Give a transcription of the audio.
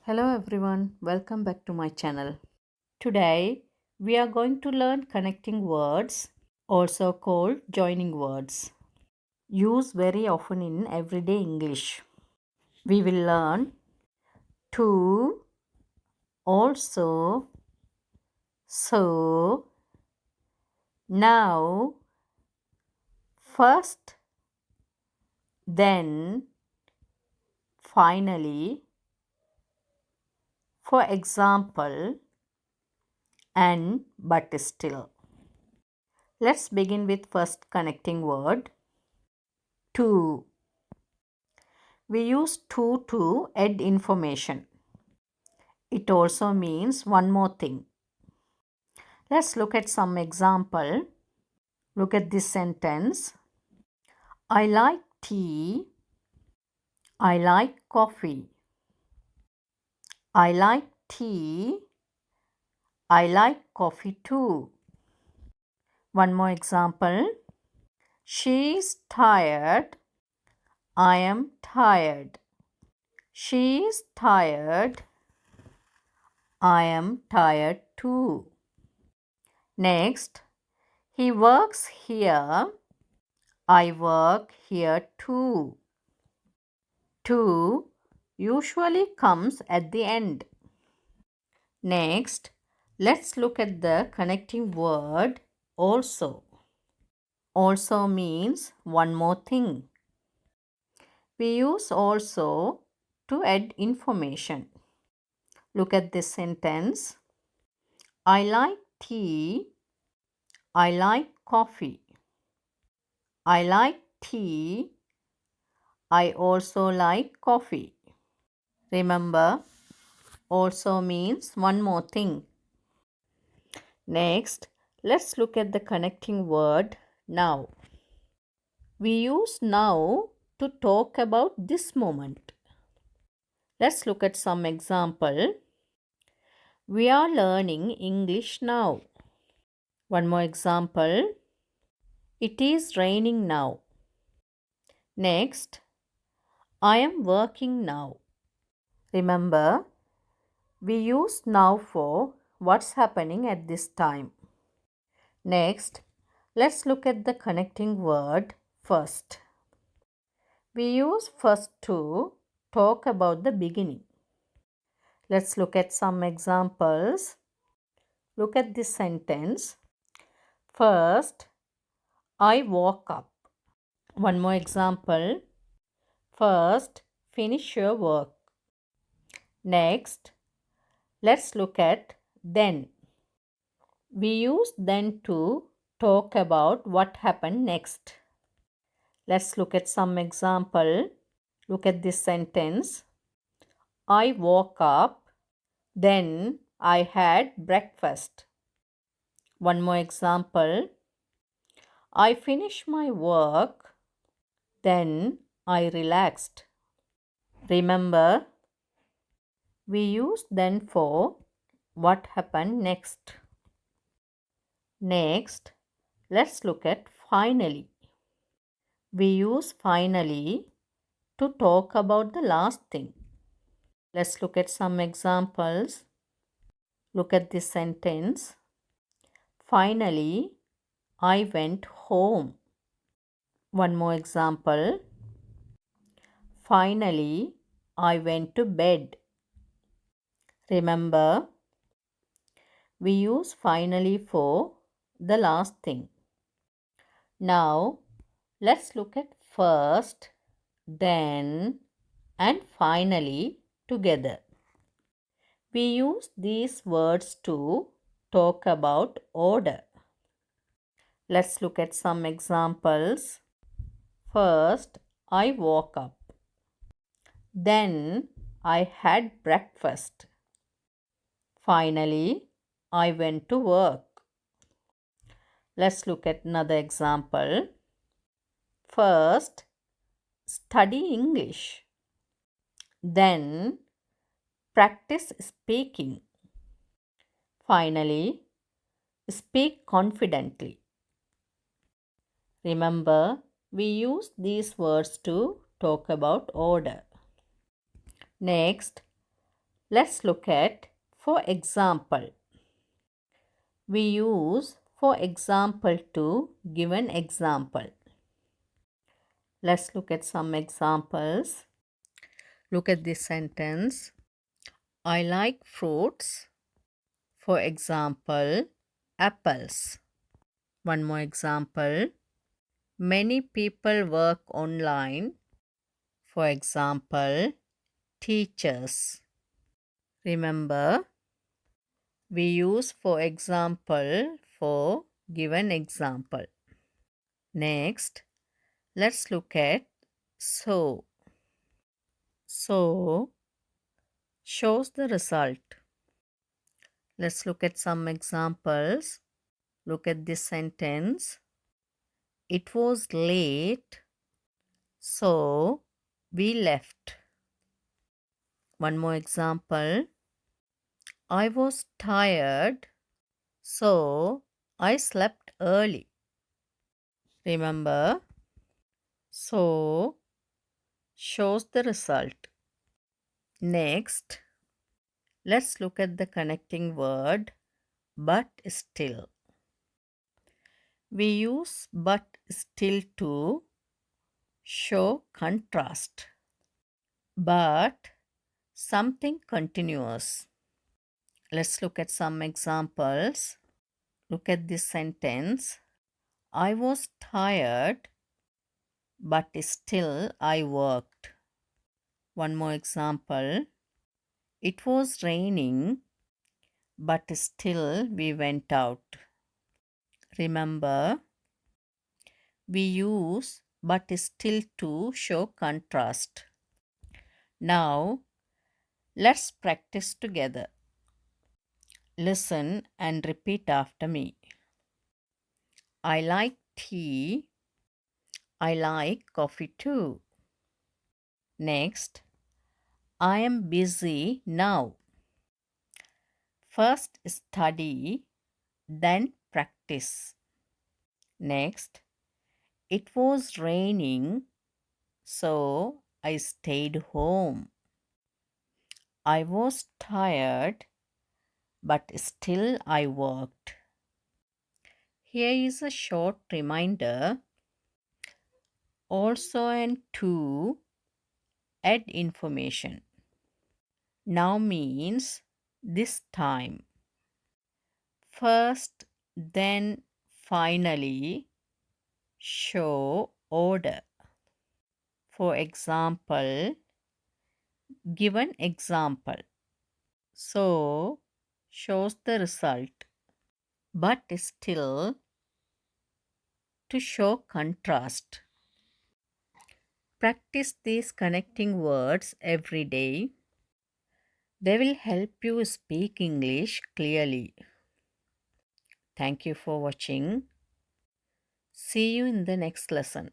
Hello everyone, welcome back to my channel. Today we are going to learn connecting words, also called joining words, used very often in everyday English. We will learn to, also, so, now, first, then, finally, for example, and but still. Let's begin with first connecting word, to. We use to add information. It also means one more thing. Let's look at some example. Look at this sentence. I like tea. I like coffee. I like tea. I like coffee too. One more example. She's tired. I am tired. She's tired. I am tired too. Next, he works here. I work here too. To usually comes at the end. Next, let's look at the connecting word also. Also means one more thing. We use also to add information. Look at this sentence. I like tea. I like coffee. I like tea. I also like coffee. Remember, also means one more thing. Next, let's look at the connecting word now. We use now to talk about this moment. Let's look at some example. We are learning English now. One more example. It is raining now. Next, I am working now. Remember, we use now for what's happening at this time. Next, let's look at the connecting word first. We use first to talk about the beginning. Let's look at some examples. Look at this sentence. First, I woke up. One more example. First, finish your work. Next, let's look at then. We use then to talk about what happened next. Let's look at some example. Look at this sentence. I woke up, then I had breakfast. One more example. I finished my work, then I relaxed. Remember, we use then for what happened next. Next, let's look at finally. We use finally to talk about the last thing. Let's look at some examples. Look at this sentence. Finally, I went home. One more example. Finally, I went to bed. Remember, we use finally for the last thing. Now, let's look at first, then, and finally together. We use these words to talk about order. Let's look at some examples. First, I woke up. Then, I had breakfast. Finally, I went to work. Let's look at another example. First, study English. Then, practice speaking. Finally, speak confidently. Remember, we use these words to talk about order. Next, Let's look at for example. We use for example to give an example. Let's look at some examples. Look at this sentence. I like fruits. For example, apples. One more example. Many people work online. For example, teachers. Remember, we use for example for given example. Next, let's look at so. So shows the result. Let's look at some examples. Look at this sentence. It was late, so we left. One more example. I was tired, so I slept early. Remember, so shows the result. Next, let's look at the connecting word but still. We use but still to show contrast. But something continuous. Let's look at some examples. Look at this sentence. I was tired, but still I worked. One more example. It was raining, but still we went out. Remember, we use but still to show contrast. Now, let's practice together. Listen and repeat after me. I like tea. I like coffee too. Next, I am busy now. First study, then practice. Next, it was raining, so I stayed home. I was tired, but still I worked. Here is a short reminder. Also, and to add information. Now means this time. First, then, finally, show order. For example, given example. So, shows the result. But still, to show contrast. Practice these connecting words every day. They will help you speak English clearly. Thank you for watching. See you in the next lesson.